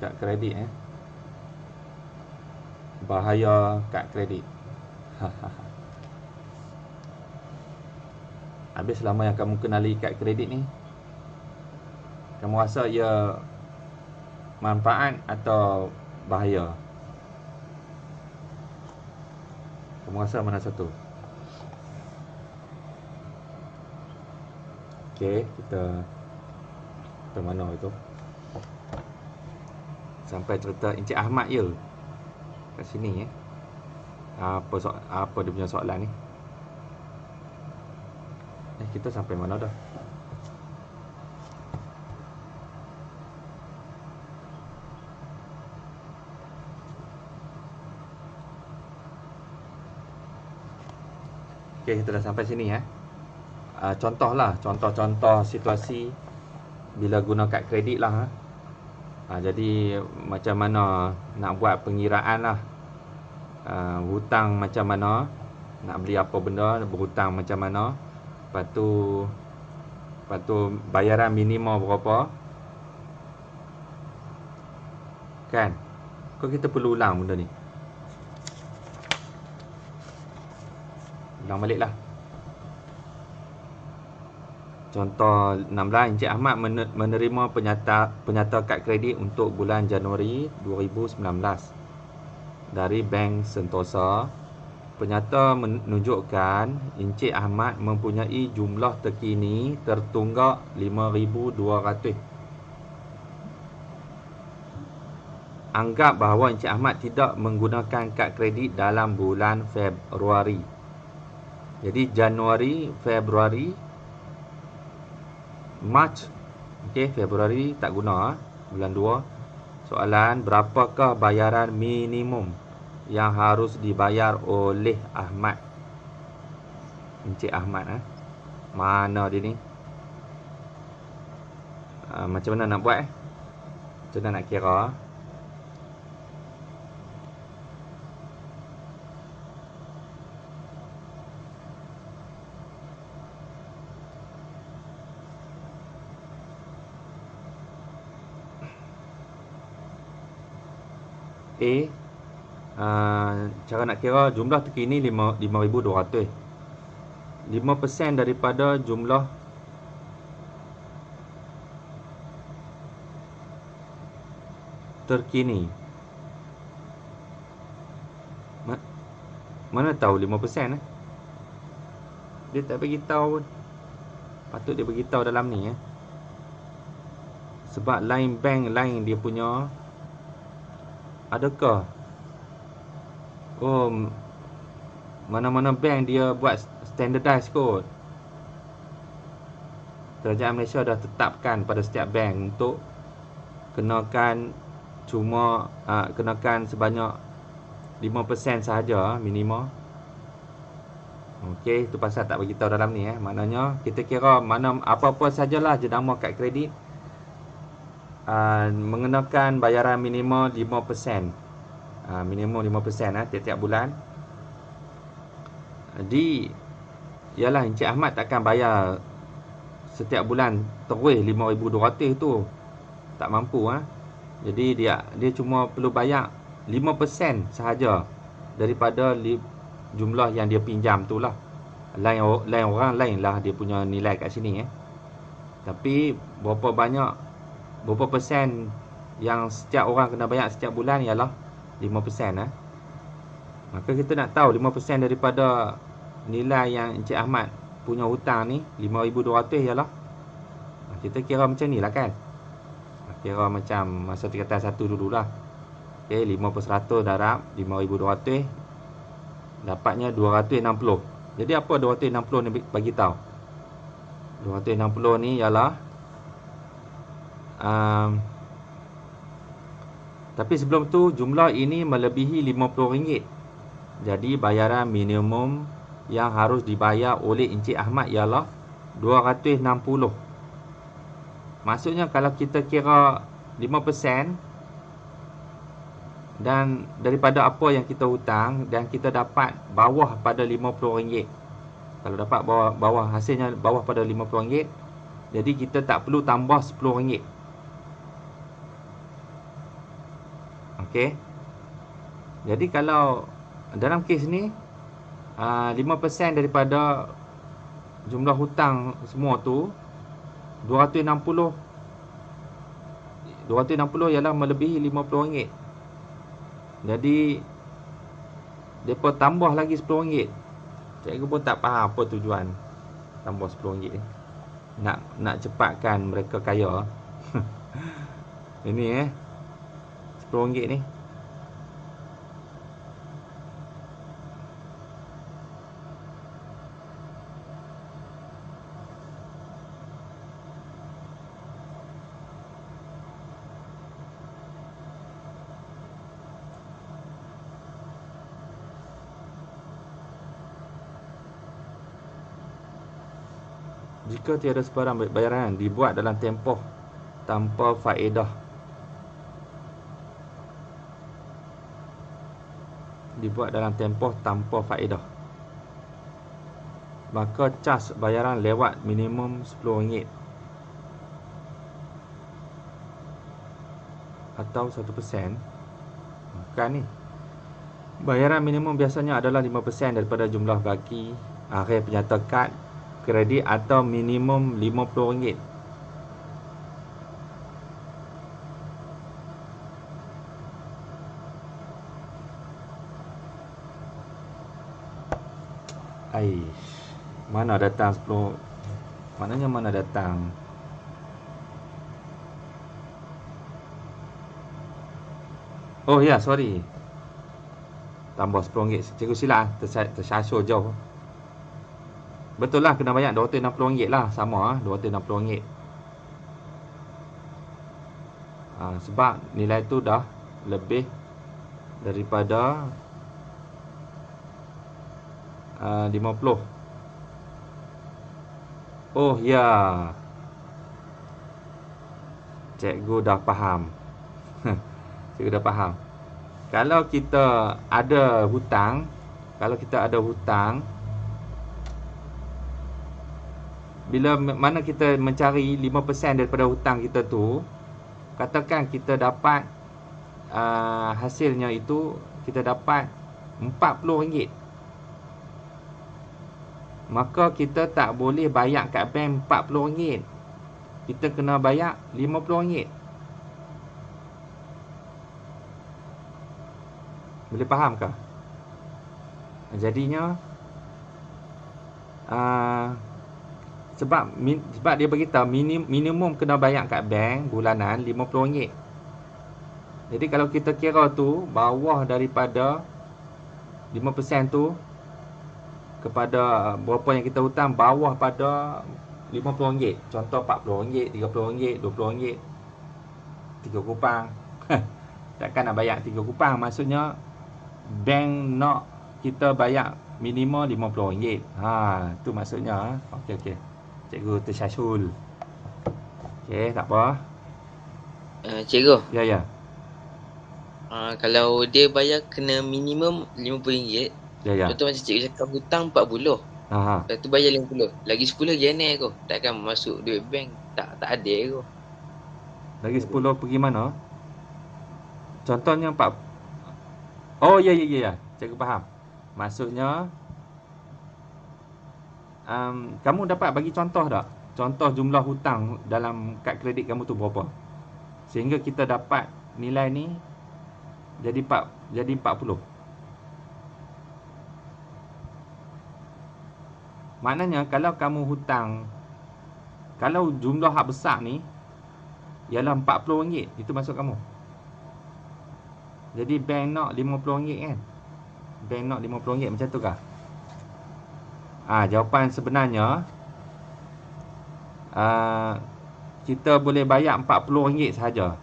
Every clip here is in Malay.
kad kredit bahaya kad kredit. Habis selama yang kamu kenali kad kredit ni, kamu rasa ia manfaat atau bahaya? Kamu rasa mana satu? Okey, kita mana itu? Sampai cerita Encik Ahmad je kat sini apa dia punya soalan ni? Kita sampai mana dah? Okey, kita dah sampai sini contoh situasi bila guna kad kredit lah. Jadi macam mana nak buat pengiraan lah, hutang macam mana, nak beli apa benda, berhutang macam mana, lepas tu bayaran minimum berapa, kan? Kau kita perlu ulang benda ni. Ulang balik lah. Contoh 16, Encik Ahmad menerima penyata kad kredit untuk bulan Januari 2019 dari Bank Sentosa. Penyata menunjukkan Encik Ahmad mempunyai jumlah terkini tertunggak 5,200. Anggap bahawa Encik Ahmad tidak menggunakan kad kredit dalam bulan Februari. Jadi Januari, Februari, Mac, Februari tak guna, bulan 2. Soalan, berapakah bayaran minimum yang harus dibayar oleh Ahmad? Encik Ahmad mana dia ni? Macam mana nak buat Macam mana nak kira? Cara nak kira jumlah terkini 5,200. 5% daripada jumlah terkini. Mana tahu 5%? Dia tak bagi tahu pun. Patut dia bagi tahu dalam ni Sebab lain bank lain dia punya. Adakah mana-mana bank dia buat standardized kot. Kerajaan Malaysia dah tetapkan pada setiap bank untuk kenakan kenakan sebanyak 5% sahaja minimum. Okey, itu pasal tak bagi tahu dalam ni Maknanya kita kira mana apa-apa sajalah jenama kad kredit mengenakan bayaran minimum 5%. Minimum 5% tiap-tiap bulan. Yalah Encik Ahmad takkan bayar setiap bulan terus 5,200 tu. Tak mampu Jadi dia cuma perlu bayar 5% sahaja daripada jumlah yang dia pinjam tu lah. Lain orang lain lah dia punya nilai kat sini Tapi berapa persen yang setiap orang kena bayar setiap bulan ialah 5%. Maka kita nak tahu 5% daripada nilai yang Encik Ahmad punya hutang ni 5,200 ialah, kita kira macam ni lah kan. Kira macam masa tingkatan 1 dululah. 5% darab 5,200 dapatnya 260. Jadi apa 260 ni bagi tahu? 260 ni ialah tapi sebelum tu jumlah ini melebihi RM50. Jadi bayaran minimum yang harus dibayar oleh Encik Ahmad ialah 260. Maksudnya kalau kita kira 5% dan daripada apa yang kita hutang dan kita dapat bawah pada RM50. Kalau dapat bawah hasilnya bawah pada RM50, jadi kita tak perlu tambah RM10. Okey. Jadi kalau dalam kes ni 5% daripada jumlah hutang semua tu 260 ialah melebihi RM50. Jadi depa tambah lagi RM10. Cikgu pun tak faham apa tujuan tambah RM10 ni. Nak cepatkan mereka kaya. Ini RM10 ni. Jika tiada sebarang bayaran dibuat dalam tempoh tanpa faedah. Dibuat dalam tempoh tanpa faedah, maka cas bayaran lewat minimum RM10 atau 1%. Bukan ni. Bayaran minimum biasanya adalah 5% daripada jumlah baki akhir penyata kad kredit atau minimum RM50. Mana datang 10? Maknanya mana datang? Oh ya, sorry. Tambah RM10. Cikgu silap, tersasul jauh. Betul lah, kena bayar RM260 lah. Sama RM260. Sebab nilai tu dah lebih daripada 50. Oh ya, cikgu dah faham. Cikgu dah faham. Kalau kita ada hutang, bila mana kita mencari 5% daripada hutang kita tu, katakan kita dapat hasilnya itu kita dapat RM40, maka kita tak boleh bayar kat bank RM40. Kita kena bayar RM50. Boleh fahamkah? Jadinya sebab dia beritahu minimum kena bayar kat bank bulanan RM50. Jadi kalau kita kira tu bawah daripada 5% tu kepada berapa yang kita hutang, bawah pada RM50. Contoh RM40, RM30, RM20, 3 kupang. Takkan nak bayar 3 kupang. Maksudnya bank nak kita bayar minimum RM50. Tu maksudnya. Okey. Cikgu tersyasul. Okey, tak apa. Cikgu. Ya. Kalau dia bayar kena minimum RM50. Ya. Contoh macam cikgu cakap hutang 40. Lepas tu bayar 50. Lagi 10 GNL ko. Takkan masuk duit bank. Tak adil ko. Lagi 10 pergi mana? Contohnya 4. Oh ya. Cikgu faham. Maksudnya kamu dapat bagi contoh tak? Contoh jumlah hutang dalam kad kredit kamu tu berapa? Sehingga kita dapat nilai ni jadi 40. Maknanya kalau kamu hutang, kalau jumlah hak besar ni ialah RM40, itu maksud kamu. Jadi bank nak RM50 kan? Bank nak RM50 macam tu kah? Jawapan sebenarnya kita boleh bayar RM40 sahaja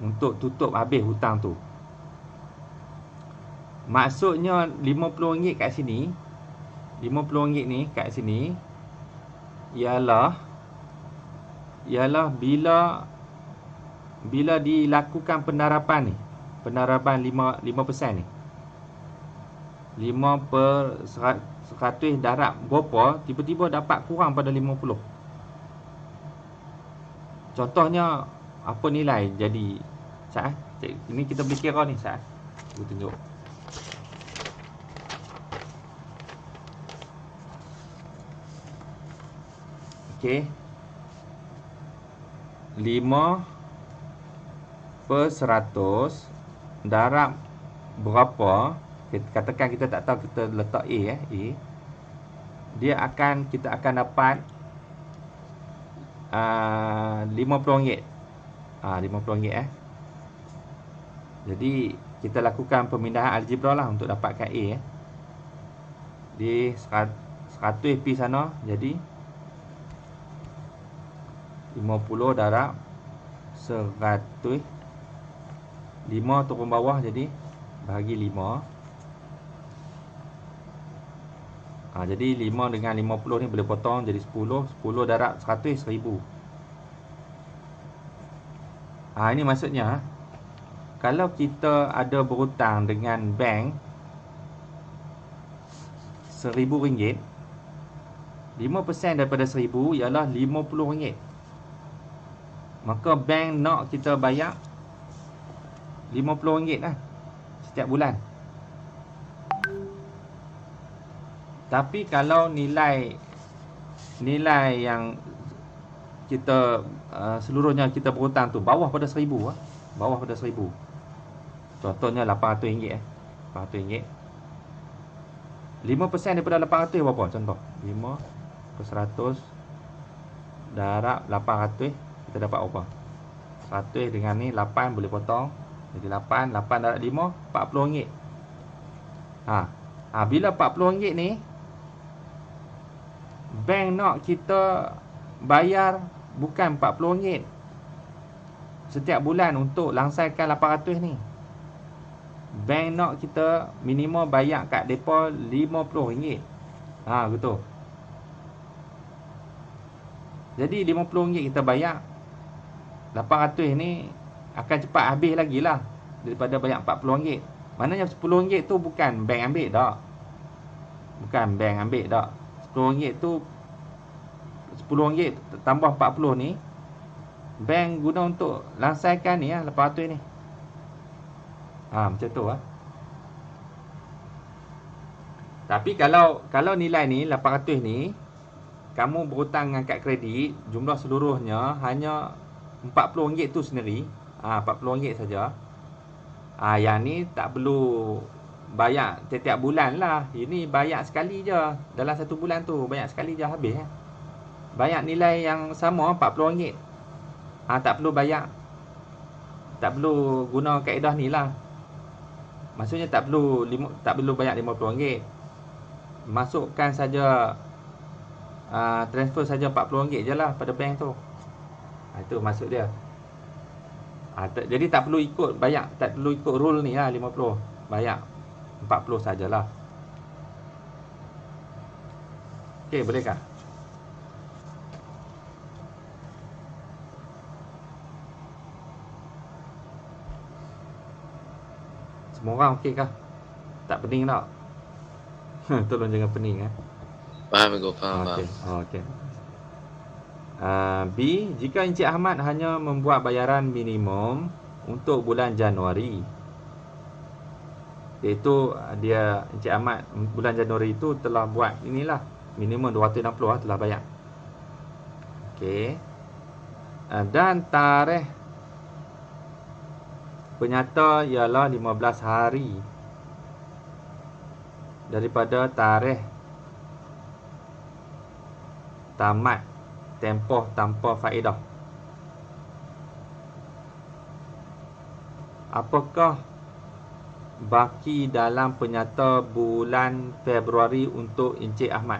untuk tutup habis hutang tu. Maksudnya RM50 kat sini, RM50 ni kat sini ialah bila dilakukan pendarapan ni, pendarapan 5% ni, 5/100 darab berapa, tiba-tiba dapat kurang pada 50. Contohnya apa nilai jadi Ini kita boleh kira ni Sat. Aku tunjuk. Okey. 5/100 darab berapa? Katakan kita tak tahu, kita letak A A. Kita akan dapat RM50. RM50 Jadi kita lakukan pemindahan algebra lah untuk dapatkan A Di 100 pi sana, jadi 50 darab 100. 5 turun bawah, jadi bahagi 5. Jadi 5 dengan 50 ni boleh potong jadi 10. 10 darab 100, 1000. Ini maksudnya kalau kita ada berhutang dengan bank RM1000, 5% daripada 1000 ialah RM50. Maka bank nak kita bayar RM50 lah setiap bulan. Tapi kalau nilai yang kita seluruhnya kita berhutang tu bawah pada 1000, bawah pada 1000. Contohnya RM800. RM800. 5% daripada 800 berapa contoh? 5/100 darab 800, kita dapat apa? 100 dengan ni 8 boleh potong. Jadi 8 darab 5, RM40. Bila RM40 ni bank nak kita bayar bukan RM40 setiap bulan untuk langsaikan 800 ni. Bank nak kita minimum bayar kat depa RM50. Betul. Jadi RM50 kita bayar, 800 ni akan cepat habis lagi lah daripada bayar RM40. Maknanya RM10 tu bukan bank ambil tak. Bukan bank ambil tak. RM10 tu, RM10 tambah 40 ni bank guna untuk langsaikan ni 800 ni. Macam tu Tapi kalau nilai ni 800 ni kamu berhutang dengan kad kredit, jumlah seluruhnya hanya RM40 tu sendiri. RM40 saja. Yang ni tak perlu bayar setiap bulan lah. Ini bayar sekali je. Dalam satu bulan tu bayar sekali je, habis bayar nilai yang sama RM40. Tak perlu bayar, tak perlu guna kaedah ni lah. Maksudnya tak perlu bayar RM50. Masukkan saja transfer saja RM40 je lah pada bank tu. Itu maksud dia. Jadi tak perlu ikut bayar, tak perlu ikut rule ni lah 50. Bayar 40 sajalah. Okey, bolehkah? Semua orang okey kah? Tak pening tak? Tolong jangan pening Faham aku, faham. Okey. B, jika Encik Ahmad hanya membuat bayaran minimum untuk bulan Januari, iaitu Encik Ahmad bulan Januari itu telah buat inilah minimum 260 telah bayar. Okey. Dan tarikh penyata ialah 15 hari daripada tarikh tamat tempoh tanpa faedah. Apakah baki dalam penyata bulan Februari untuk Encik Ahmad?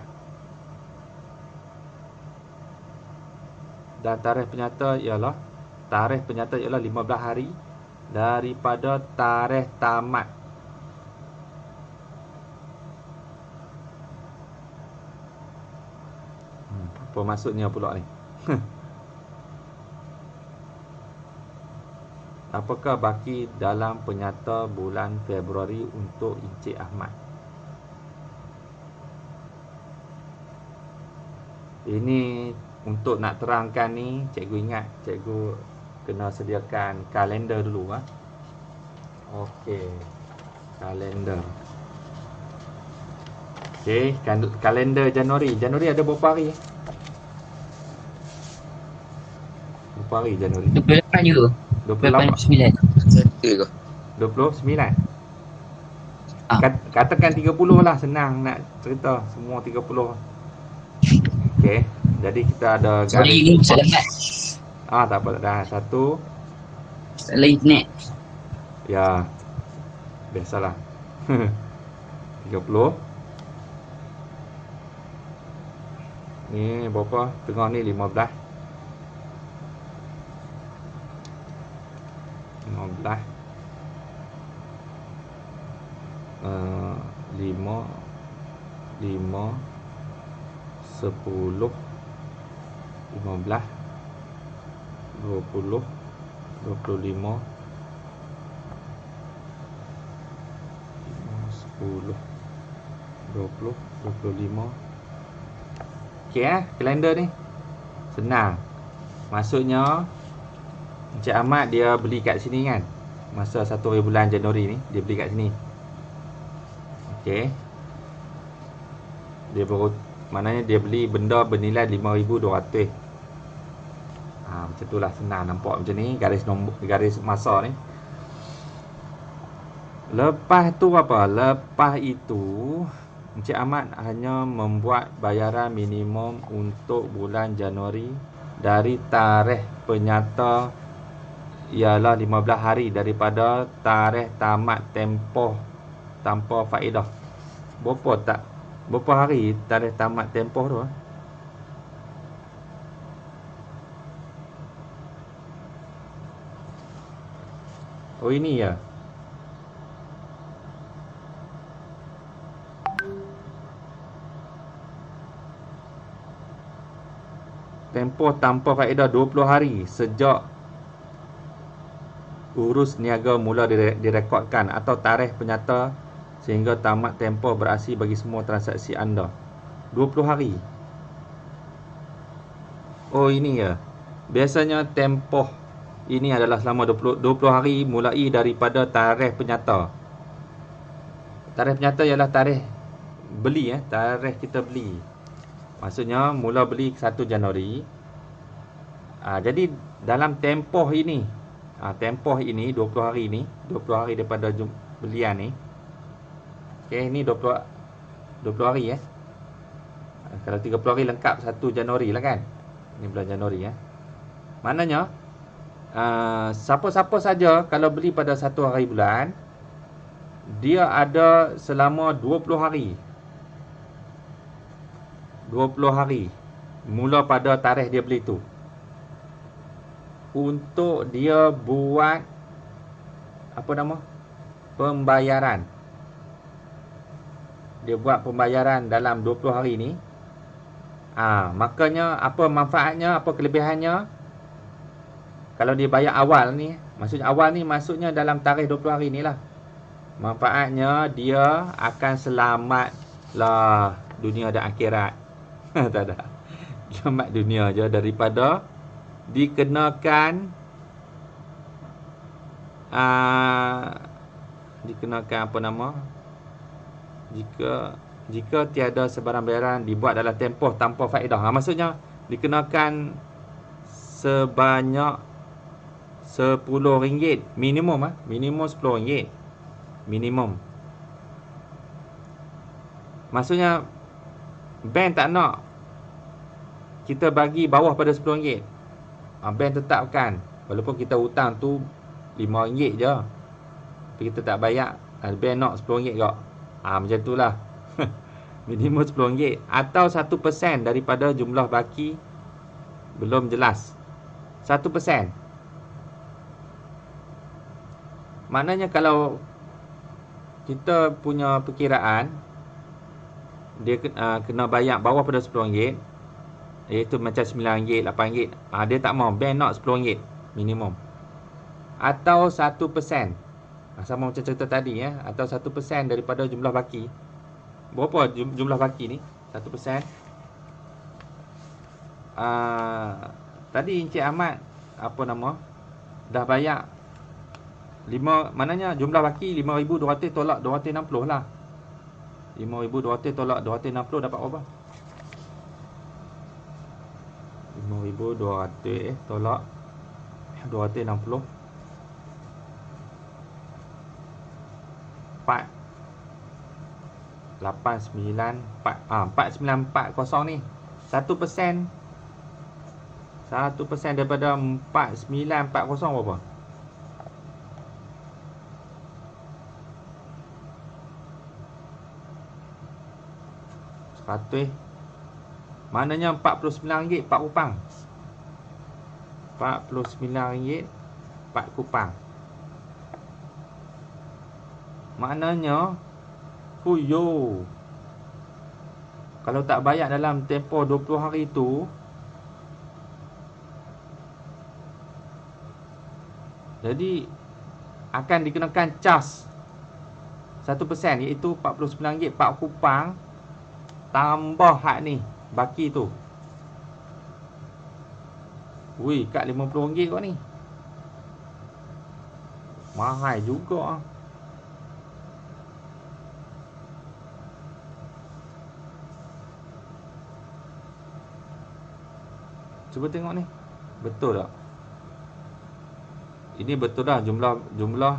Dan tarikh penyata ialah 15 hari daripada tarikh tamat. Apa maksudnya pula ni? Apakah baki dalam penyata bulan Februari untuk Encik Ahmad? Ini untuk nak terangkan ni, cikgu ingat cikgu kena sediakan kalender dulu Okey. Kalender. Okey, kalender Januari. Januari ada berapa hari? Berapa hari Januari? 28 juga. 28. 29. Satu ke? 29. Ah. Katakan 30 lah, senang nak cerita semua 30. Okey, jadi kita ada Sorry, garis. ni masalah lambat. Tak apa dah. Satu. Masalah internet. Ya. Biasalah. 30. Ni berapa? Tengah ni 15. 15. 5 10 15 20 25 10 20 25. Okey kalender ni senang. Maksudnya Encik Ahmad dia beli kat sini kan. Masa 1 hari bulan Januari ni dia beli kat sini. Okey. Dia baru, maknanya dia beli benda bernilai 5,200. Macam tu lah, senang nampak macam ni garis nombor, garis masa ni. Lepas tu apa? Lepas itu Encik Ahmad hanya membuat bayaran minimum untuk bulan Januari dari tarikh penyata ialah 15 hari daripada tarikh tamat tempoh tanpa faedah. Berapa hari tarikh tamat tempoh tu? Oh ini ya. Tempoh tanpa faedah 20 hari sejak urus niaga mula direkodkan atau tarikh penyata sehingga tamat tempoh berasih bagi semua transaksi anda. 20 hari. Oh ini ya. Biasanya tempoh ini adalah selama 20 hari mulai daripada tarikh penyata. Tarikh penyata ialah tarikh beli tarikh kita beli. Maksudnya mula beli 1 Januari. Jadi dalam tempoh ini, tempoh ini 20 hari ni, 20 hari daripada belian ni. Okey, ni 20 hari Kalau 30 hari lengkap 1 Januari lah kan. Ni bulan Januari Maknanya siapa-siapa saja kalau beli pada 1 hari bulan, dia ada selama 20 hari. 20 hari mula pada tarikh dia beli tu untuk dia buat pembayaran. Dia buat pembayaran dalam 20 hari ni. Makanya apa manfaatnya, apa kelebihannya? Kalau dia bayar awal ni, maksudnya dalam tarikh 20 hari ni lah. Manfaatnya dia akan selamat lah dunia dan akhirat. Tak ada. Selamat dunia je daripada dikenakan jika tiada sebarang bayaran dibuat dalam tempoh tanpa faedah. Maksudnya dikenakan sebanyak RM10 minimum minimum RM10 minimum. Maksudnya bank tak nak kita bagi bawah pada RM10. Bank tetapkan walaupun kita hutang tu RM5 je, tapi kita tak bayar, bank nak RM10 kak. Macam itulah. Minimum RM10 atau 1% daripada jumlah baki belum jelas. 1%. Maknanya kalau kita punya perkiraan dia kena bayar bawah pada RM10, iaitu macam RM9, RM8, dia tak mau, bank nak RM10 minimum. Atau 1%, sama macam cerita tadi atau 1% daripada jumlah baki. Berapa jumlah baki ni? 1%. Tadi Encik Ahmad dah bayar Maknanya jumlah baki 5,200 tolak 260 lah. 5,200 tolak 260 dapat berapa? 5,200 tolak 260. 4940 ni 1% daripada 4940 berapa? 100. Maknanya RM49 4 kupang. RM49 4 kupang. Maknanya fuyo, kalau tak bayar dalam tempoh 20 hari tu, jadi akan dikenakan cas 1%, iaitu RM49 4 kupang tambah hak ni baki tu. Wih, kat RM50 kau ni. Mahal juga. Cuba tengok ni. Betul tak? Ini betul dah, jumlah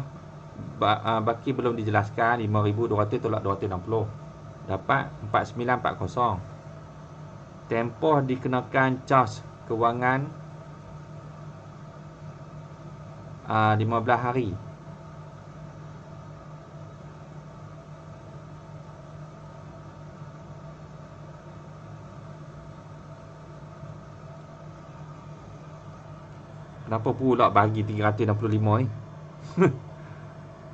baki belum dijelaskan. 5,200 tolak 260 dapat 4940. Tempoh dikenakan cas kewangan 15 hari. Kenapa pula bagi 365 ni?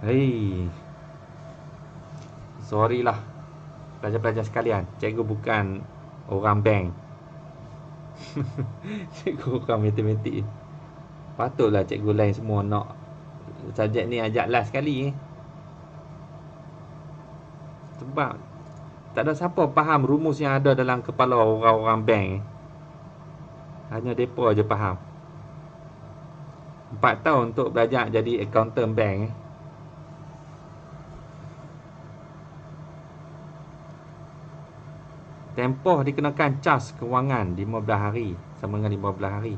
Hei. Sorry lah pelajar-pelajar sekalian, cikgu bukan orang bank. Cikgu orang matematik. Patutlah cikgu lain semua nak subjek ni ajak last sekali. Sebab tak ada siapa faham rumus yang ada dalam kepala orang-orang bank. Hanya depa je faham. 4 tahun untuk belajar jadi accountant bank. Tempoh dikenakan cas kewangan 15 hari. Sama dengan 15 hari.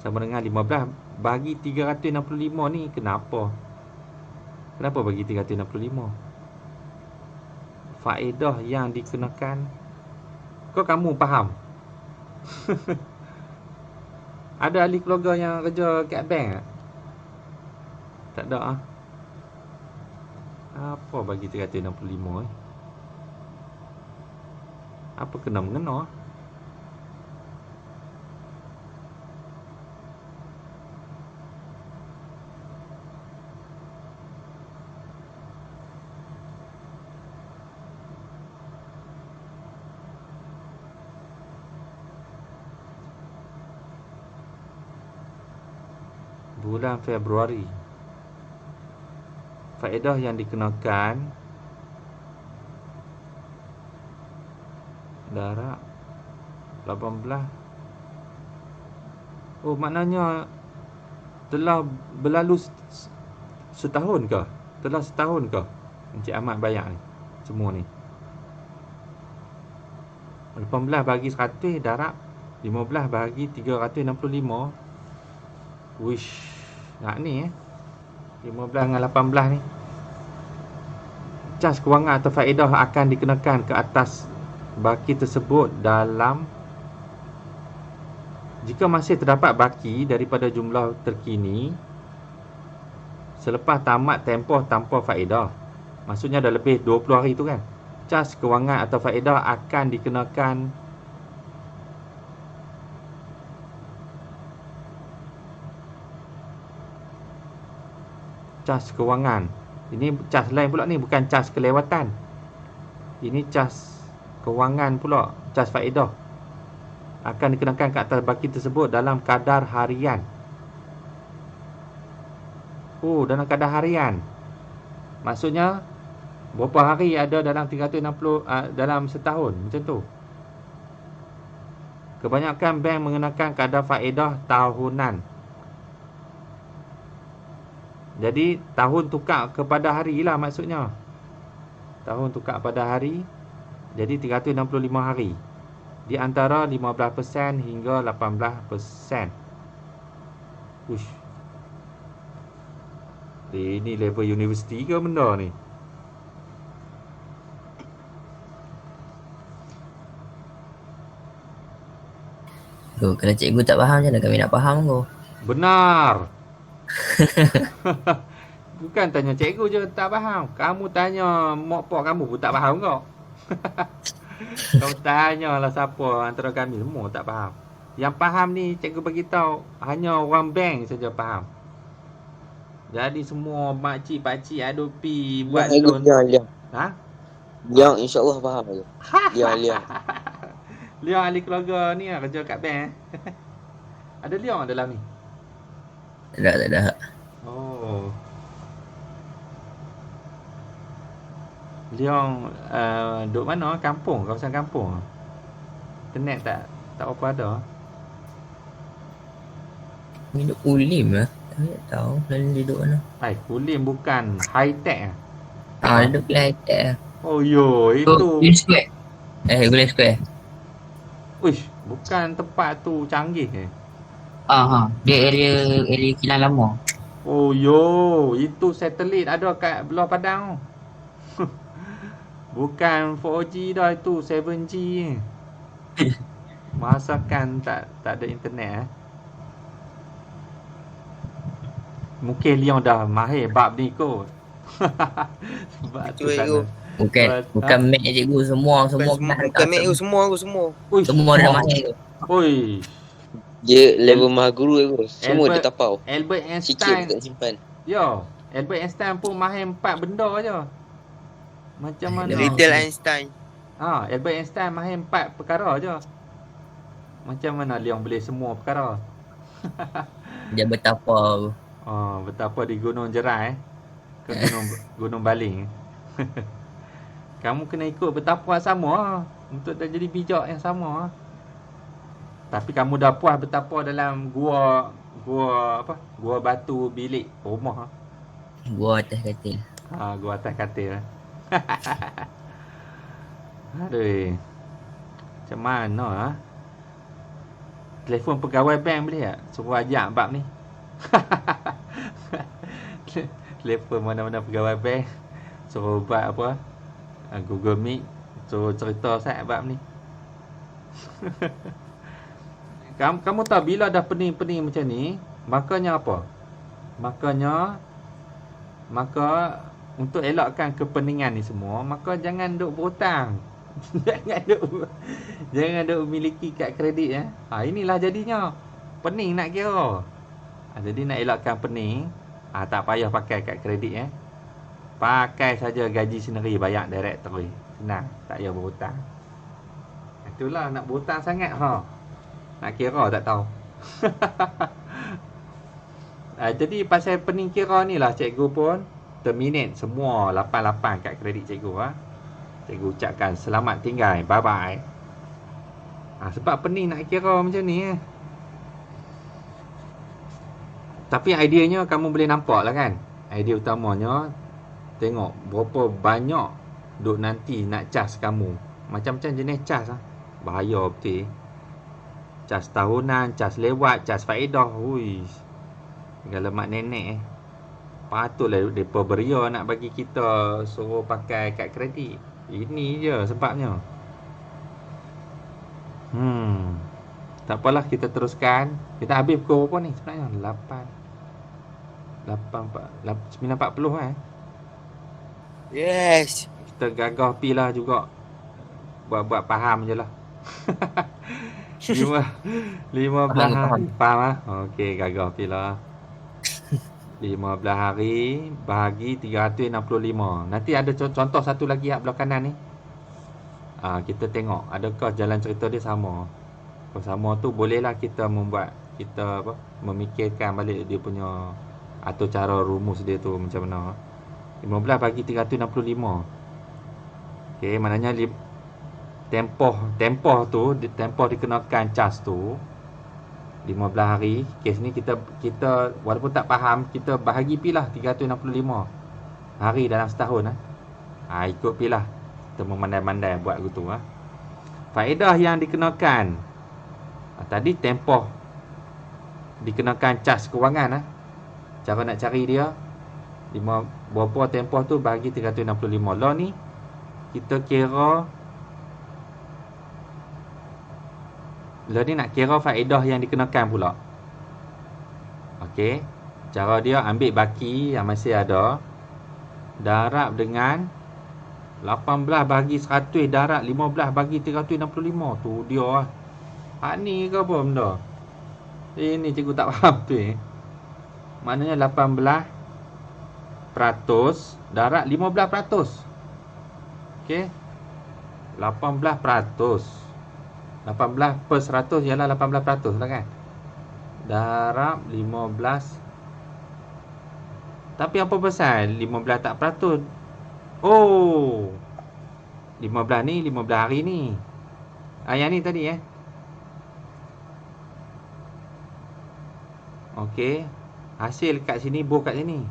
Sama dengan 15 bagi 365 ni. Kenapa? Kenapa bagi 365? Faedah yang dikenakan. Kamu faham? Ada ahli keluarga yang kerja kat bank tak? Tak ada. Apa bagi 365 ni? Apa kena-mengena? Bulan Februari, faedah yang dikenakan darab 18. Oh, maknanya telah berlalu setahun ke? Telah setahun ke Encik Ahmad bayar ni semua ni? 18 bagi 100 darab 15 bagi 365. Wish, nak ni 15 dengan 18 ni. Cas kewangan atau faedah akan dikenakan ke atas baki tersebut dalam jika masih terdapat baki daripada jumlah terkini selepas tamat tempoh tanpa faedah. Maksudnya dah lebih 20 hari tu kan. Cas kewangan atau faedah akan dikenakan cas kewangan. Ini cas lain pula ni, bukan cas kelewatan. Ini cas kewangan pula, cas faedah. Akan dikenakan ke atas baki tersebut dalam kadar harian. Oh, dalam kadar harian. Maksudnya berapa hari ada dalam 360 dalam setahun, macam tu. Kebanyakan bank mengenakan kadar faedah tahunan. Jadi tahun tukar kepada hari lah maksudnya. Tahun tukar pada hari. Jadi 365 hari. Di antara 15% hingga 18%. Uish. Ini level universiti ke benda ni? Tu, kalau cikgu tak faham macam mana kami nak faham tu? Benar. Bukan tanya cikgu je tak faham. Kamu tanya mak pak kamu pun tak faham kau. Kau tanyalah siapa antara kami semua tak faham. Yang faham ni cikgu bagi tahu hanya orang bank saja faham. Jadi semua makcik pakcik aduh pi buat loan. Liang. Ha? Liang insya-Allah faham je. Liang. Liang ahli keluarga ni lah kerja kat bank. Ada Liang dalam ni? Tak ada. Oh. Liang duduk mana? Kampung, kawasan kampung. Internet tak apa ada. Hidup Ulim lah. Tak tahu lalu duduk mana. Kulim bukan high tech Duduk Kelantan. Oh yo, itu. Green Square. Green Square. Uish, bukan tempat tu canggih Dia area kilang lama. Oh yo, itu satelit ada kat Belah Padang. Bukan 4G dah, itu 7G. Masakan tak ada internet Mungkin Leon dah mahir bab ni kot. Sebab tu sana. Bukan Mac cikgu semua Bukan Mac tu semua. Semua dah mahir tu. Oi. Dia level maha guru tu. Semua dia tapau. Albert Sikit Einstein. tak simpan. Yo, Albert Einstein pun mahir 4 benda je. Macam mana? Little Einstein. Albert Einstein mahir 4 perkara je. Macam mana Leon boleh semua perkara? Dia betapa. Betapa di Gunung Jerai ke Gunung Baling. Kamu kena ikut betapa sama untuk dah jadi bijak yang sama. Tapi kamu dah puas betapa dalam gua batu bilik rumah. Gua atas katil. Gua atas katil. Aduh. Macam mana telefon pegawai bank boleh tak? Suruh ajak bab ni. Telefon mana-mana pegawai bank suruh buat apa? Google Meet, suruh cerita sat bab ni. Kamu tahu bila dah pening-pening macam ni, makanya apa? Maka untuk elakkan kepeningan ni semua, maka jangan duk berhutang. Jangan duk memiliki kad kredit inilah jadinya. Pening nak kira. Jadi nak elakkan pening, tak payah pakai kad kredit Pakai saja gaji sendiri bayar direct terus. Senang, tak payah berhutang. Itulah nak berhutang sangat nak kira tak tahu. Jadi pasal pening kira ni lah cikgu pun terminate semua 88 kad kredit cikgu Cikgu ucapkan selamat tinggal, bye bye. Sebab pening nak kira macam ni Tapi ideanya kamu boleh nampak lah kan. Idea utamanya tengok berapa banyak duk nanti nak cas kamu. Macam-macam jenis cas bahaya betul. Cas tahunan, cas lewat, cas faedah. Segala mak nenek patutlah mereka beria nak bagi kita suruh pakai kad kredit. Ini je sebabnya. Tak apalah, kita teruskan. Kita habis pukul berapa ni sebenarnya? 9.40 Yes. Kita gagah pi lah juga. Buat faham je lah. 15 hari. Faham Okey, gagah pi lah. 15 hari bahagi 365. Nanti ada contoh satu lagi belah kanan ni. Kita tengok adakah jalan cerita dia sama. Kalau sama tu bolehlah kita memikirkan balik dia punya atau cara rumus dia tu macam mana. 15 bagi 365. Okey, maknanya tempoh dikenakan cas tu 15 hari. Kes ni kita walaupun tak faham, kita bahagi pilah 365 hari dalam setahun. Ikut pilah. Kita memandai-mandai buat gitu. Faedah yang dikenakan. Tadi tempoh dikenakan cas kewangan. Cara nak cari dia, berapa tempoh tu bagi 365. Lah ni kita kira, lah ni nak kira faedah yang dikenakan pula. Okey, cara dia ambil baki yang masih ada, darab dengan 18 bagi 100 darab 15 bagi 365. Tu dia ni ke apa benda? Ini cikgu tak faham tu. Maknanya 18% darab 15%. Okey, 18%. 18% ialah 18% lah kan. Darab 15. Tapi apa pasal 15 tak peratus? Oh, 15 ni 15 hari ni. Yang ni tadi Okey, hasil kat sini, buh kat sini.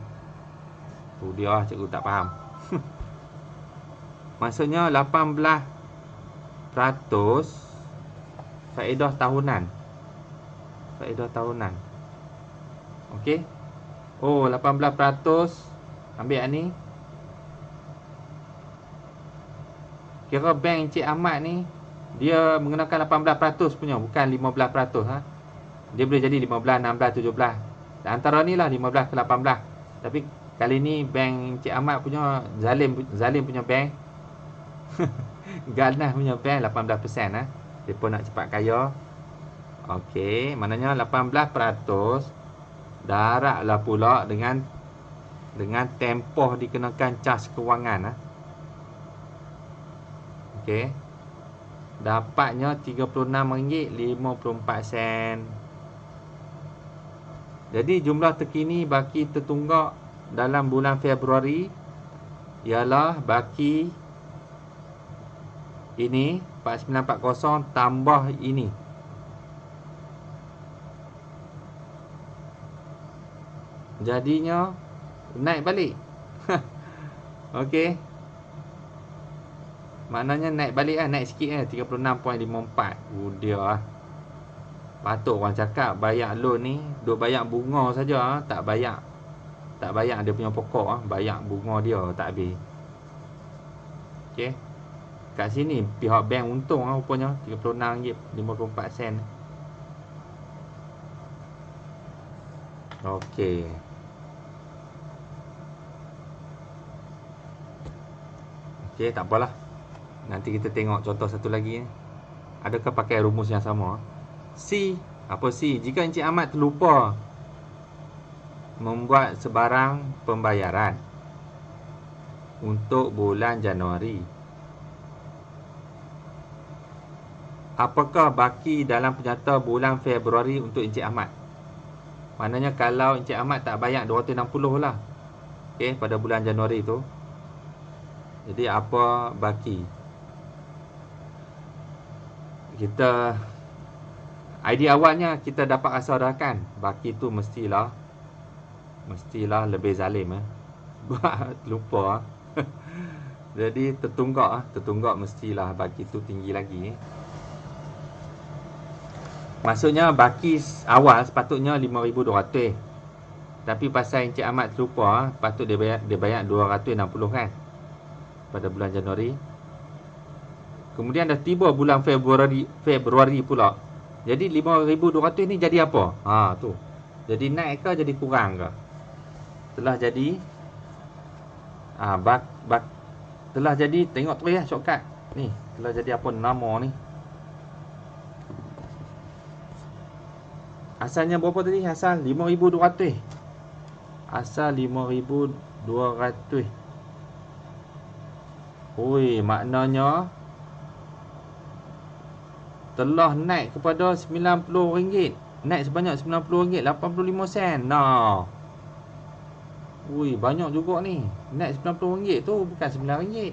Tu dia cikgu tak faham. Maksudnya 18% faedah tahunan. Faedah tahunan. Okey. Oh, 18%. Ambil yang ni. Kira bank Encik Ahmad ni, dia mengenakan 18% punya, bukan 15%. Dia boleh jadi 15, 16, 17. Antara ni lah 15 ke 18. Tapi kali ni bank Encik Ahmad punya zalim punya bank. Ganas punya bank 18%. Dia pun nak cepat kaya. Okey, maknanya 18% darablah pula dengan tempoh dikenakan cas kewangan. Okey. Dapatnya RM36.54. Jadi jumlah terkini baki tertunggak dalam bulan Februari ialah baki ini 4940 tambah ini. Jadinya naik balik. Okey. Maknanya naik balik naik sikit 36.54. Dia patut orang cakap bayar loan ni duk bayar bunga saja, tak bayar dia punya pokok. Bayar bunga dia tak habis. Okey. Kat sini pihak bank untung rupanya RM36.54. Okey. Okey, tak apalah. Nanti kita tengok contoh satu lagi. Adakah pakai rumus yang sama? C. Apa C? Jika Encik Ahmad terlupa membuat sebarang pembayaran untuk bulan Januari, apakah baki dalam penyata bulan Februari untuk Encik Ahmad? Maknanya kalau Encik Ahmad tak bayar 260 lah, okey, pada bulan Januari tu, jadi apa baki? Kita idea awalnya kita dapat asal-asal baki tu mestilah lebih zalim buat lupa. Jadi tertunggak mestilah baki tu tinggi lagi. Maksudnya baki awal sepatutnya 5,200. Tapi pasal Encik Ahmad terlupa, patut dia bayar 260 kan pada bulan Januari. Kemudian dah tiba bulan Februari pula. Jadi 5,200 ni jadi apa? Tu. Jadi naik ke jadi kurang ke? Telah jadi telah jadi, tengok tu shortcut. Ni, telah jadi apa nama ni? Asalnya berapa tadi? Asal 5,200. Asal 5,200. Oi, maknanya telah naik kepada RM90. Naik sebanyak RM90.85. Nah. Ui, banyak juga ni. Naik RM90 tu bukan RM9.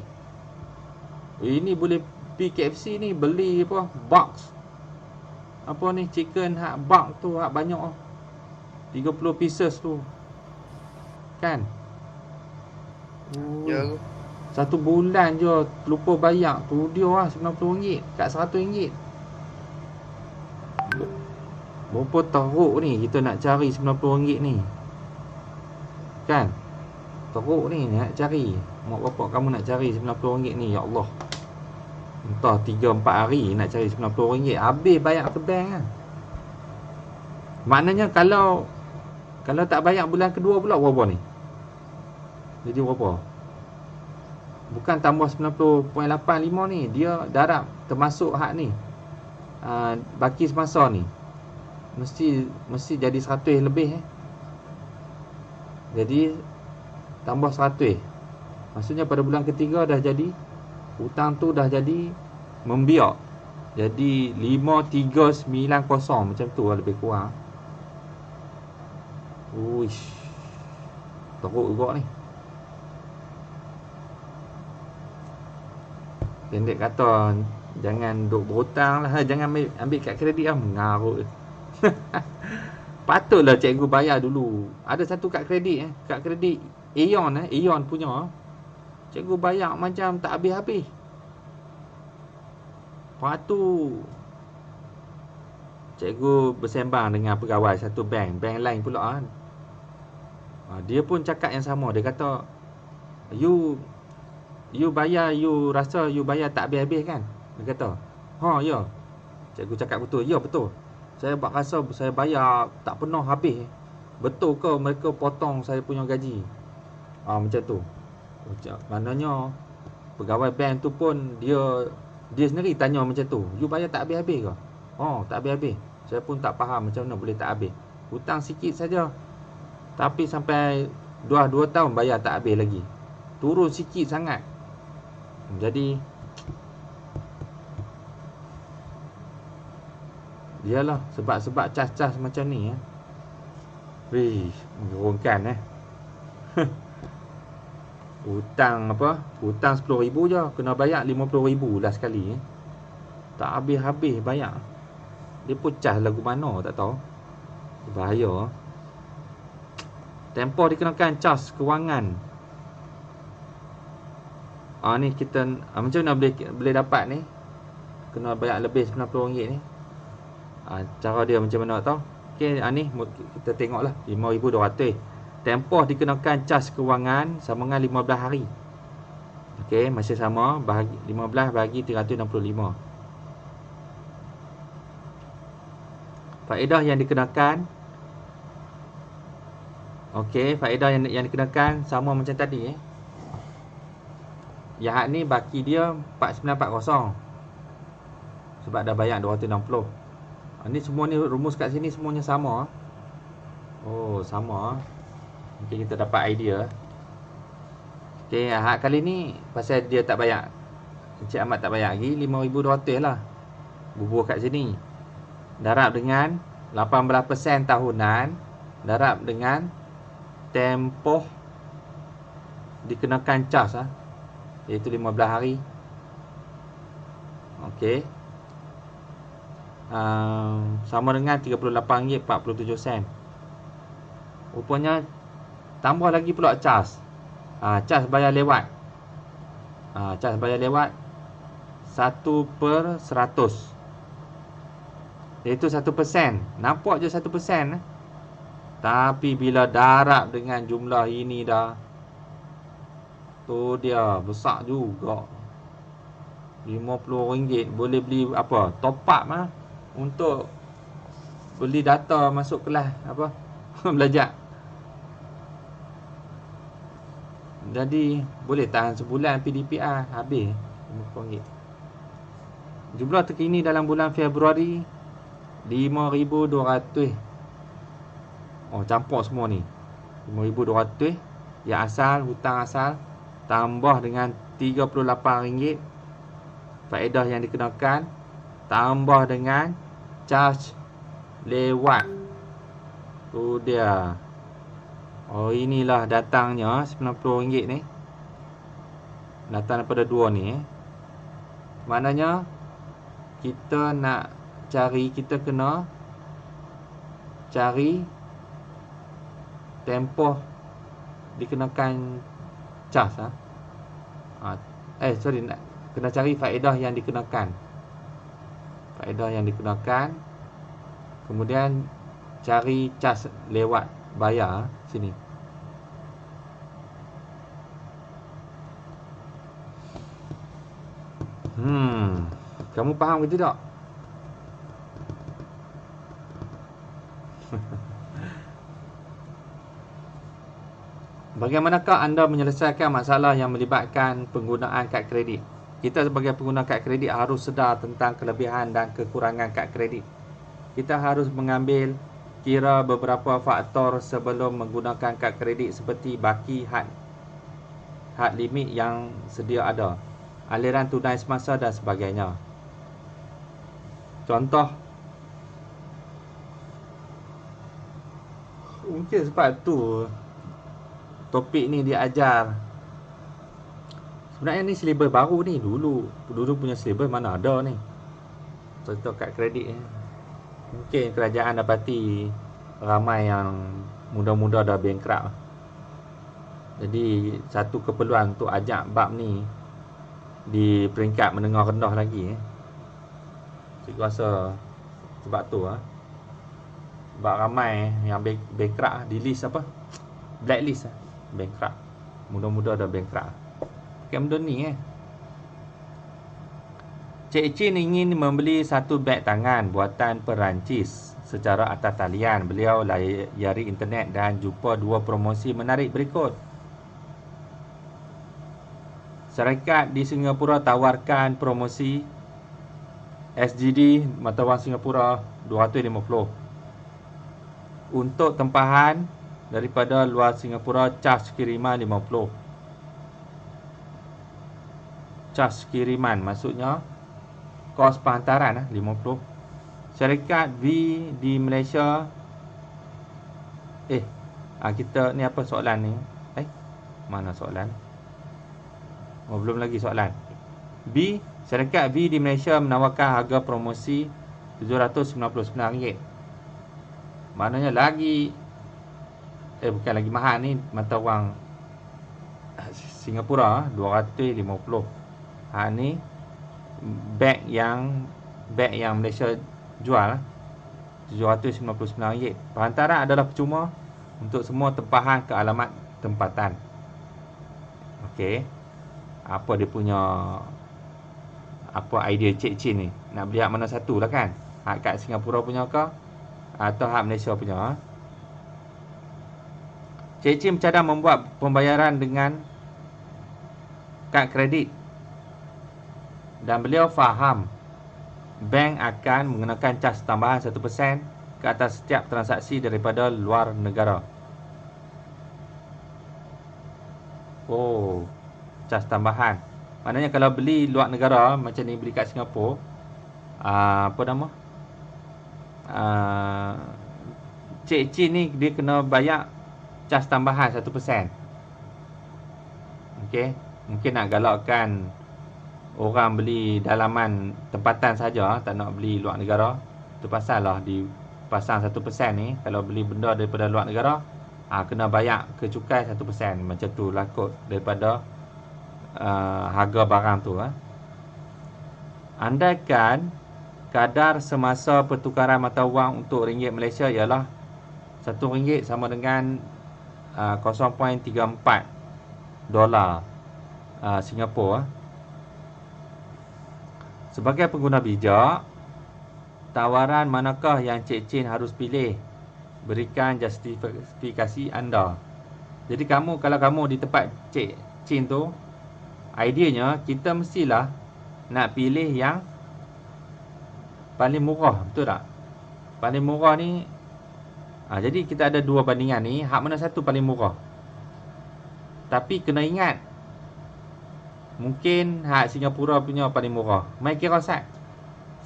Ini boleh pergi KFC ni beli apa? Box. apa ni, chicken hak bulk tu, hak banyak 30 pieces tu. Kan? Ya Ui, aku. satu bulan je lupa bayar tu dia lah RM90 kat RM100. Berapa teruk ni kita nak cari RM90 ni. Kan? Teruk ni nak cari. Mak bapak kamu nak cari RM90 ni, ya Allah. Entah 3-4 hari nak cari RM90. Habis bayar ke bank kan. Maknanya kalau tak bayar bulan kedua pula berapa ni? Jadi berapa? Bukan tambah 90.85 ni. Dia darab termasuk hak ni. Baki semasa ni. Mesti jadi 100 lebih Jadi tambah 100. Maksudnya pada bulan ketiga dah jadi, hutang tu dah jadi membiak. Jadi 5390 macam tu lah lebih kurang. Uish, teruk juga ni. Pendek kata, jangan duk berhutang lah. Jangan ambil kad kredit lah. Mengarut. Patutlah cikgu bayar dulu. Ada satu kad kredit kad kredit Aeon Aeon punya. Cikgu bayar macam tak habis-habis. Lepas tu cikgu bersembang dengan pegawai satu bank lain pula kan. Dia pun cakap yang sama. Dia kata, You bayar, you rasa you bayar tak habis-habis kan? Dia kata, ya. Cikgu cakap betul. Ya, betul. Saya rasa saya bayar tak pernah habis. Betul ke mereka potong saya punya gaji? Macam tu. Maknanya pegawai bank tu pun dia sendiri tanya macam tu. You bayar tak habis-habis ke? Tak habis-habis. Saya pun tak faham macam mana boleh tak habis. Hutang sikit saja, tapi sampai 2 tahun bayar tak habis lagi. Turun sikit sangat. Jadi Yalah, sebab cas-cas macam ni menggerunkan Hutang Hutang 10,000 je, kena bayar 50,000 lah sekali Tak habis-habis bayar. Dia pun cas lagu mana tak tahu. Bahaya. Tempoh dikenakan cas kewangan. Ni kita macam mana boleh dapat ni? Kena bayar lebih RM90 ni. Cara dia macam mana tau? Okey, ni kita tengoklah 5,200. Tempoh dikenakan cas kewangan sama dengan 15 hari. Okey, masih sama, bahagi 15 bahagi 365. Faedah yang dikenakan. Okey, faedah yang dikenakan sama macam tadi Yang hak ni baki dia 4940. Sebab dah bayar 260. Ni semua ni rumus kat sini semuanya sama. Sama. Mungkin kita dapat idea. Okey, hak kali ni pasal dia tak bayar. Encik Ahmad tak bayar lagi 5,200 lah. Bubuh kat sini. Darab dengan 18% tahunan, darab dengan tempoh dikenakan cas iaitu 15 hari. Okey. Sama dengan RM38.47. Rupanya tambah lagi pula cas. Cas bayar lewat. Cas bayar lewat 1/100. Iaitu 1%. Nampak je 1%. Tapi bila darab dengan jumlah ini dah, tu dia besar juga. RM50 boleh beli apa? Top up untuk beli data masuk kelas belajar. Jadi boleh tahan sebulan PDPR habis RM50. Jumlah terkini dalam bulan Februari 5,200. Campur semua ni 5,200 yang asal, hutang asal, tambah dengan RM38 faedah yang dikenakan, tambah dengan charge lewat. Tu dia. Inilah datangnya RM90 ni. Datang daripada dua ni. Maknanya kita nak kita kena cari tempoh dikenakan cas kena cari faedah yang dikenakan. Kemudian cari cas lewat bayar sini. Kamu faham ke tidak? Bagaimanakah anda menyelesaikan masalah yang melibatkan penggunaan kad kredit? Kita sebagai pengguna kad kredit harus sedar tentang kelebihan dan kekurangan kad kredit. Kita harus mengambil kira beberapa faktor sebelum menggunakan kad kredit seperti baki had limit yang sedia ada, aliran tunai semasa dan sebagainya. Contoh, mungkin sebab tu topik ni dia ajar. Sebenarnya ni silibus baru ni. Dulu punya silibus mana ada ni. Contoh kad kredit ni. Mungkin kerajaan dapati ramai yang muda-muda dah bankrupt. Jadi satu keperluan untuk ajak bab ni di peringkat menengah rendah lagi. Saya rasa sebab tu sebab ramai yang bankrupt di list apa? Blacklist bankrupt. Muda-muda dah bankrupt. Macam benda ni Cik Chin ingin membeli satu beg tangan buatan Perancis secara atas talian. Beliau layari internet dan jumpa dua promosi menarik berikut. Syarikat di Singapura tawarkan promosi SGD mata wang Singapura 250. Untuk tempahan daripada luar Singapura, cas kiriman 50. Cas kiriman maksudnya kos penghantaran 50. Syarikat V di Malaysia kita ni apa soalan ni? Mana soalan? Belum lagi soalan. B, syarikat V di Malaysia menawarkan harga promosi RM799. Maknanya lagi bukan lagi mahal ni, mata wang Singapura 250. Ni beg yang Malaysia jual RM799. Penghantaran adalah percuma untuk semua tempahan ke alamat tempatan. Okey. Apa dia punya idea Cik Chin ni? Nak beli hak mana satu lah kan? Hak kat Singapura punya ke? Atau hak Malaysia punya? Cik Chin bercadang membuat pembayaran dengan kad kredit. Dan beliau faham bank akan mengenakan cas tambahan 1% ke atas setiap transaksi daripada luar negara. Cas tambahan. Maknanya kalau beli luar negara macam ni, beli kat Singapura, Cik Chin ni dia kena bayar cas tambahan 1%. Okey, mungkin nak galakkan orang beli dalaman tempatan saja, tak nak beli luar negara. Itu pasal lah dipasang 1% ni. Kalau beli benda daripada luar negara, kena bayar ke cukai 1%. Macam tu lah kot daripada harga barang tu. Andaikan kadar semasa pertukaran mata wang untuk ringgit Malaysia ialah RM1 sama dengan 0.34 dolar Singapura. Sebagai pengguna bijak, tawaran manakah yang Cik Chin harus pilih? Berikan justifikasi anda. Jadi kalau kamu di tempat Cik Chin tu, ideanya kita mestilah nak pilih yang paling murah, betul tak? Paling murah ni jadi kita ada dua bandingan ni, hak mana satu paling murah. Tapi kena ingat, mungkin hak Singapura punya paling murah. Mai kira sat.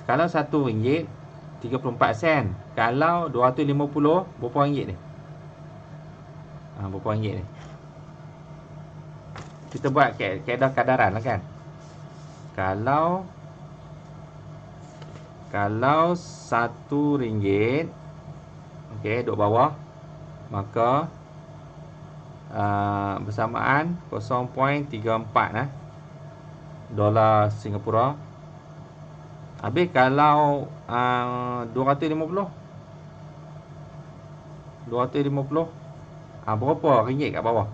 Kalau RM1.34, kalau 250, berapa ringgit ni? Berapa ringgit ni? Kita buat kaedah kadaran lah kan. Kalau Kalau RM1, okey, duduk bawah, maka bersamaan 0.34 dolar Singapura. Habis kalau 250 berapa ringgit kat bawah?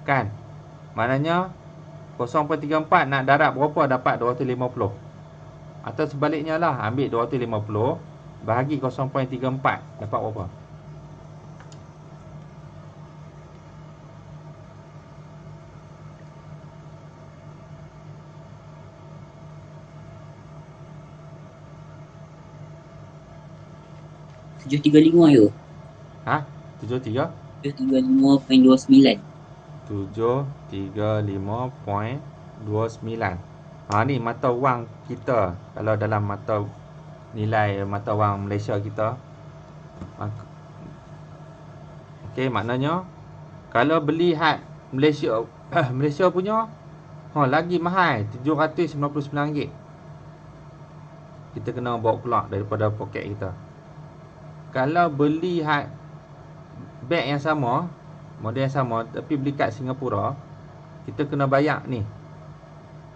Kan? Maknanya 0.34 nak darat berapa dapat 250? Atau sebaliknya lah, ambil 250 bahagi 0.34 dapat berapa? RM735 je. Ha? 73? RM735.29. 735.29. Ni mata wang kita. Kalau dalam nilai mata wang Malaysia kita. Okey, maknanya kalau beli had Malaysia Malaysia punya lagi mahal, RM799. Kita kena bawa keluar daripada poket kita. Kalau beli had beg yang sama, model yang sama tapi beli kat Singapura, kita kena bayar ni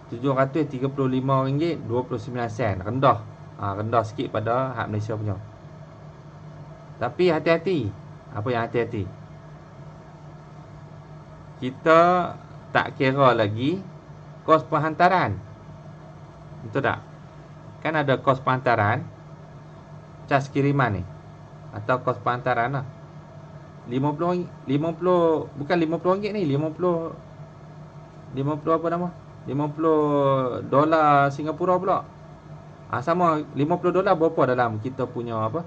RM735.29. Rendah. Rendah sikit pada had Malaysia punya. Tapi hati-hati. Apa yang hati-hati? Kita tak kira lagi kos penghantaran. Betul tak? Kan ada kos penghantaran, cas kiriman ni, atau kos penghantaran lah. 50 bukan RM50 ni, 50 apa nama? 50 dolar Singapura pula. Sama $50 berapa dalam kita punya apa?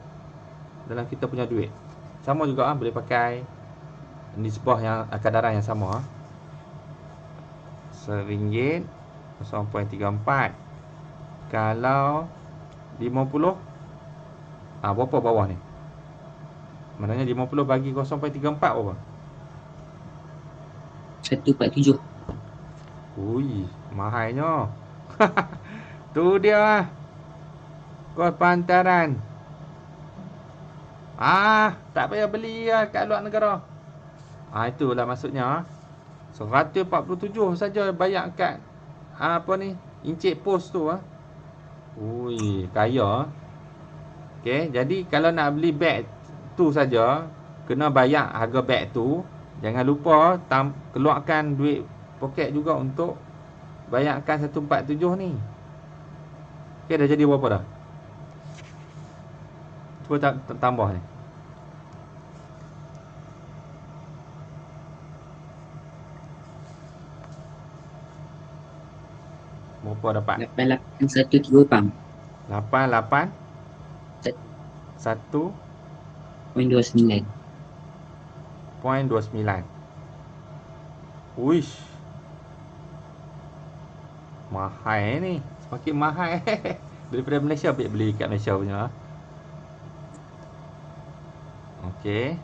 Dalam kita punya duit. Sama juga boleh pakai nisbah yang kadaran yang sama. RM1 0.34. Kalau 50 berapa bawah ni? Maknanya 50 bagi 0.34 berapa? 147. Ui, mahalnya. Tu dia. Kos penghantaran. Tak payah beli kat luar negara. Itulah maksudnya. 147 saja bayar kat apa ni? Encik pos tu. Ui, kaya. Okey, jadi kalau nak beli beg tu saja, kena bayar harga beg tu. Jangan lupa keluarkan duit poket juga untuk bayarkan 147 ni. Okey, dah jadi berapa dah? Cuba tambah ni. Berapa dapat? 8813 88 1.29. 1.29. Uish. Mahal ni. Semakin mahal. Daripada Malaysia, beli kat Malaysia punya. Okey.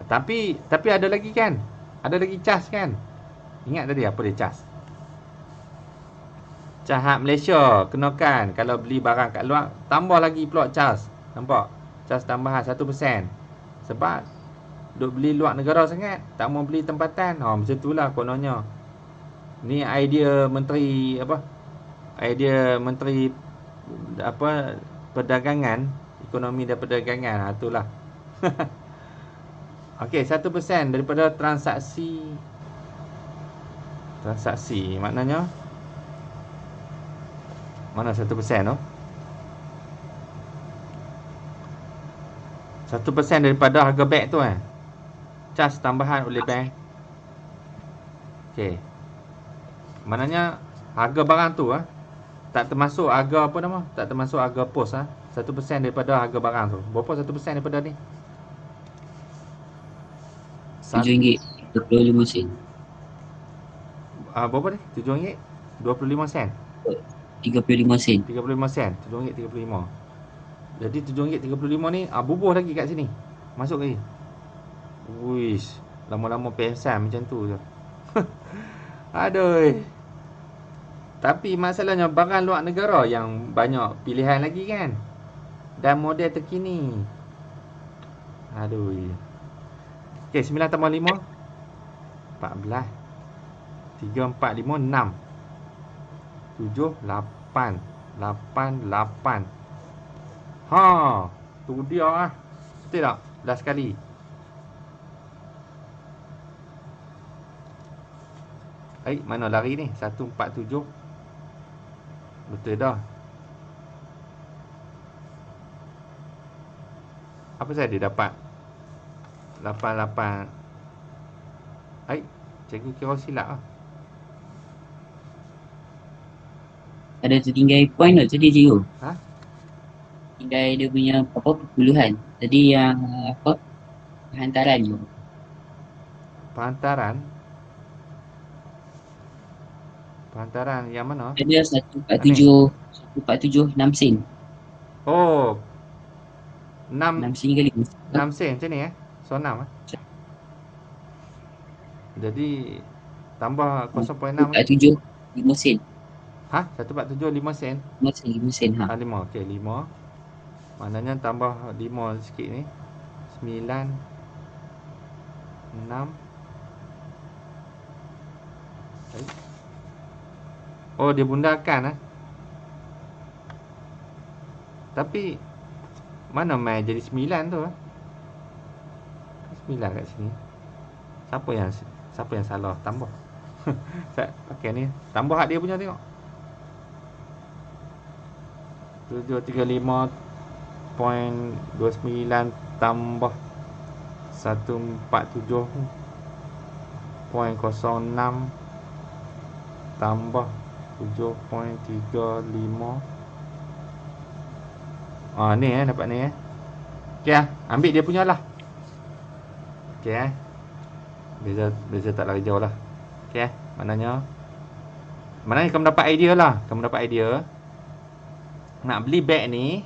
Tapi ada lagi kan? Ada lagi cas kan? Ingat tadi apa dia cas? Cas Malaysia kenakan kalau beli barang kat luar, tambah lagi pula cas. Nampak? Cas tambahan 1%. Sebab duk beli luar negara sangat, tak mau beli tempatan. Macam itulah kononnya. Ni idea menteri apa? Idea menteri apa? Perdagangan, ekonomi dan perdagangan. Itulah. Okey, 1% daripada transaksi maknanya mana 1% tu? 1% daripada harga beg tu cas tambahan oleh bank. Okey. Maknanya harga barang tu tak termasuk harga apa nama? Tak termasuk harga pos 1% daripada harga barang tu. Berapa 1% daripada ni? RM7.25. Berapa ni? RM7.25. 35 sen. 35 sen. RM7.35. Jadi RM7.35 ni bubuh lagi kat sini. Masuk lagi. Wish, lama-lama pengsan macam tu je. Aduh. Tapi masalahnya barang luar negara yang banyak pilihan lagi kan. Dan model terkini. Aduh. Okey, 9 tambah 5 14. 3 4 5 6. 7 8. 8 8. Ha, tu dia ah. Betul tak? Last kali. Mana lari ni? 147. Betul dah. Apa saya dia dapat? 88. Cikgu kira silap lah. Ada tertinggal point tu tadi cikgu. Ha? Tinggal dia punya apa perpuluhan. Jadi yang apa hantaran je. Pehantaran yang mana? Ada 147 6 sen. Oh. 6 sen kali. 6 sen macam ni So 6 Jadi tambah 0.6 147 5 sen. Ha? 147 5 sen. 5 sen ha. 5. Okey, 5. Maknanya tambah 5 sikit ni. 9 6. Oh, dia bundakan Tapi mana mai jadi 9 tu 9 kat sini. Siapa yang salah tambah? Saya pakai ni. Tambah hak dia punya tengok. 735.29 tambah 147.06 tambah 7.35. Ni dapat ni Okey ambil dia punya lah. Okey Beza tak lari jauh lah. Okey Maknanya kamu dapat idea lah. Kamu dapat idea. Nak beli beg ni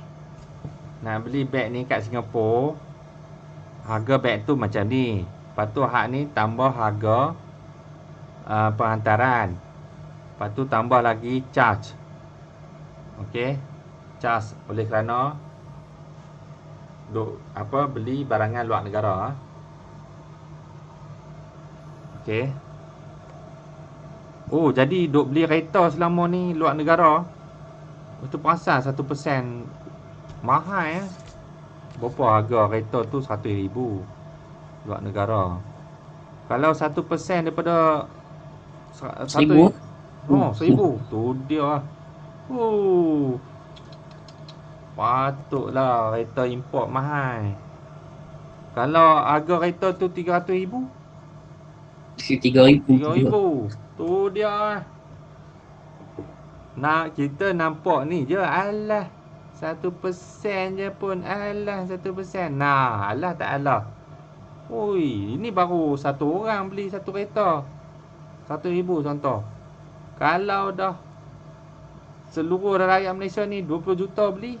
kat Singapura. Harga beg tu macam ni. Lepas tu hak ni tambah harga penghantaran. Lepas tu tambah lagi charge. Okey charge oleh kerana beli barangan luar negara. Okey. Oh, jadi duk beli kereta selama ni luar negara. Itu pasal 1% mahal Berapa harga kereta tu 100,000 luar negara. Kalau 1% daripada 1,000. Oh, 1,000. Tu dia. Patutlah kereta import mahal. Kalau harga kereta tu 300,000. 3,000. Tu dia. Kita nampak ni je. Alah 1% je pun. Alah 1%. Alah tak alah. Ini baru satu orang beli satu kereta 1,000 contoh. Kalau dah seluruh rakyat Malaysia ni 20 juta beli.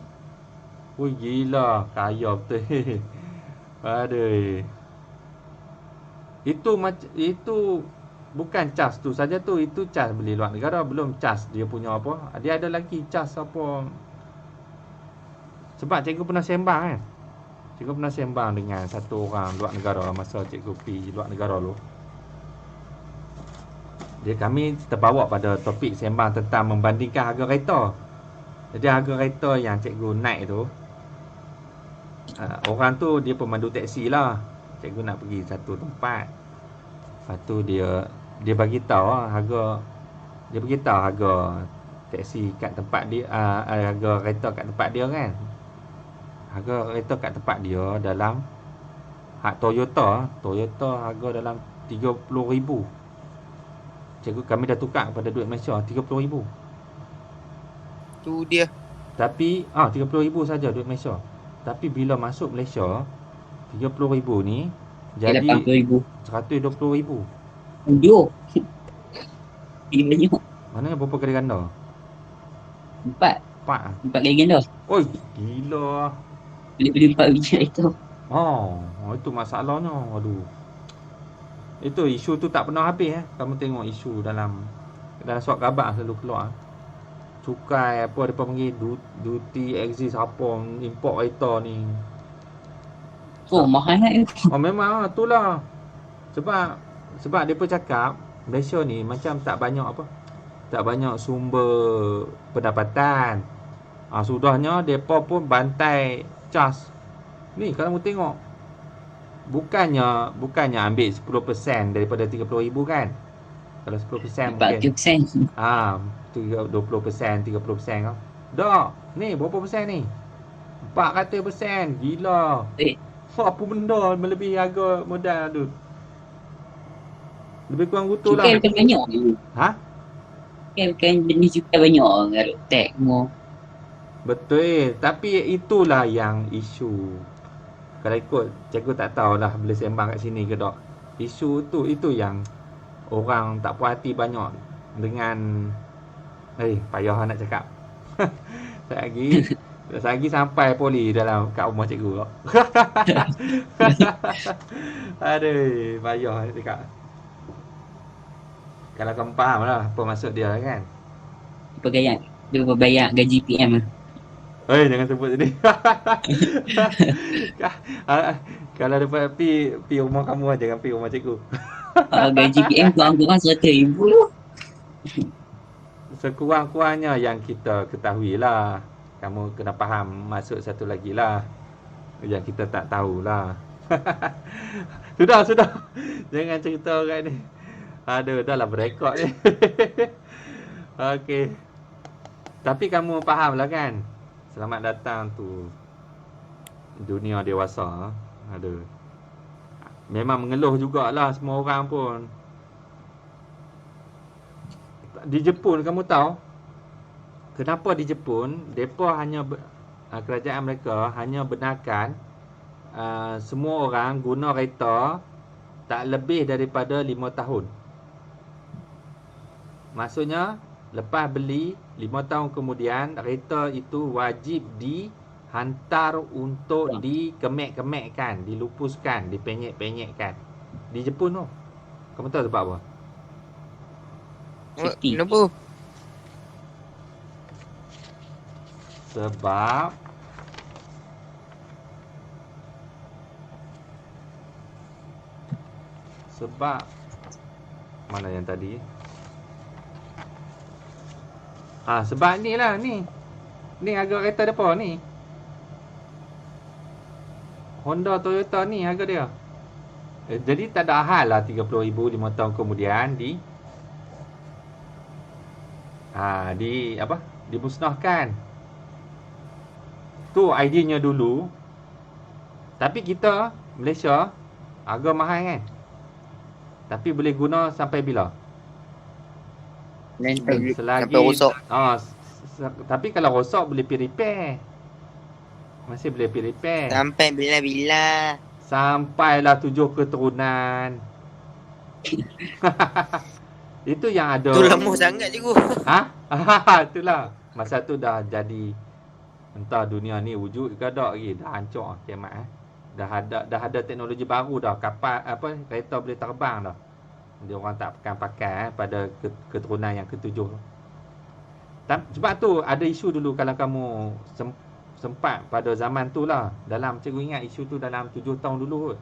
Gila, kaya betul. Aduh. Itu bukan cas tu saja tu. Itu cas beli luar negara. Belum cas dia punya apa. Dia ada lagi cas apa. Sebab cikgu pernah sembang kan. Cikgu pernah sembang dengan satu orang luar negara masa cikgu pergi luar negara dulu. Kami terbawa pada topik sembang tentang membandingkan harga kereta. Jadi harga kereta yang cikgu naik tu, orang tu dia pemandu teksi lah. Cikgu nak pergi satu tempat. Lepas tu dia bagi tahu harga. Dia bagi tahu harga teksi kat tempat dia, harga kereta kat tempat dia kan. Harga kereta kat tempat dia dalam hak Toyota harga dalam 30,000. Cikgu kami dah tukar kepada duit Malaysia 30,000. Tu dia. Tapi 30,000 saja duit Malaysia. Tapi bila masuk Malaysia 30,000 ni jadi 120,000. Unjuk. Banyak. Mana berapa kali ganda? 4 kali ganda. Oi, gila. Beli 4 biji itu. Itu masalahnya. Aduh. Itu isu tu tak pernah habis Kamu tengok isu dalam surat khabar selalu keluar. cukai apa dia panggil duty exist apa import kereta ni. Oh, mahal kan? Oh memang itulah. Sebab depa cakap Malaysia ni macam tak banyak sumber pendapatan. Sudahnya depa pun bantai cas. Ni kalau kamu tengok bukannya ambil 10% daripada 30,000 kan. Kalau 10% mungkin 40%. 20%, 30% kau. Dak, ni berapa persen ni? 400%. Gila. Apa benda melebihi harga modal tu? Lebih kurang betul lah. Cukai bukan banyak je. Ha? Cukai bukan jenis cukai banyak. Garuk tag semua. Betul. Tapi itulah yang isu. Kalau ikut, cikgu tak tahulah boleh sembang kat sini ke tak. Isu tu, itu yang orang tak puas hati banyak dengan payah nak cakap. Lagi sampai poli dalam kat rumah cikgu kok. Aduh, payah nak cakap. Kalau kamu faham lah apa maksud dia kan. Dia bayar gaji PM lah. Jangan sebut sini. Kalau dapat pi rumah kamu aja, jangan pi rumah cikgu. Gaji PM kurang-kurang 100,000 tu. Sekurang-kurangnya yang kita ketahui lah. Kamu kena faham maksud satu lagi lah. Yang kita tak tahulah. Sudah. Jangan cerita orang ni. Aduh, dah lah berekod ni. Okey. Tapi kamu faham lah kan? Selamat datang tu dunia dewasa. Aduh. Memang mengeluh jugalah semua orang pun. Di Jepun kamu tahu kenapa di Jepun depa hanya kerajaan mereka hanya benarkan semua orang guna kereta tak lebih daripada 5 tahun. Maksudnya lepas beli 5 tahun kemudian kereta itu wajib dihantar untuk dikemek-kemekkan, dilupuskan, dipenyek-penyekkan. Di Jepun tu. Kamu tahu sebab apa? Kenapa? Sebab mana yang tadi? Sebab ni lah ni. Ni harga kereta depa ni. Honda Toyota ni harga dia. Jadi tak ada hal lah 30,000 5 tahun kemudian dimusnahkan. Tu ideanya dulu. Tapi kita Malaysia harga mahal kan. Tapi boleh guna sampai bila? Selagi Selagi rosak. Tapi kalau rosak boleh pergi repair. Masih boleh pergi repair. Sampai bila-bila. Sampailah 7 keturunan. Itu yang ada. Tu lama sangat cikgu. Itulah. Masa tu dah jadi entah dunia ni wujud ke tak lagi. Dah hancur kiamat. Dah ada teknologi baru dah. Kapal kereta boleh terbang dah. Dia orang tak pakai pada keturunan yang ketujuh. Sebab tu ada isu dulu kalau kamu sempat pada zaman tu lah. Dalam cikgu ingat isu tu dalam 7 tahun dulu kot.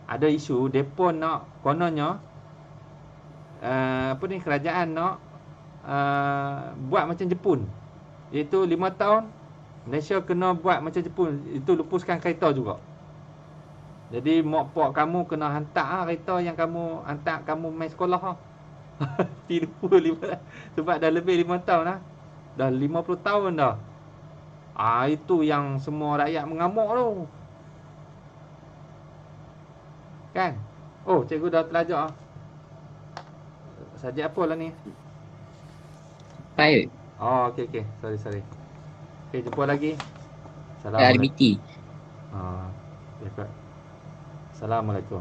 Ada isu depa nak kononnya kerajaan nak buat macam Jepun. Iaitu 5 tahun Malaysia kena buat macam Jepun. Itu lupuskan kereta juga. Jadi mak pak kamu kena hantar kereta yang kamu hantar kamu main sekolah. Tipu 5 sebab dah lebih 5 tahun lah. Dah 50 tahun dah. Itu yang semua rakyat mengamuk tu. Kan? Oh, cikgu dah pelajar. Subjek apa lah ni? Pilot. Oh, okey. Sorry. Okey, jumpa lagi. RBT. Assalamualaikum.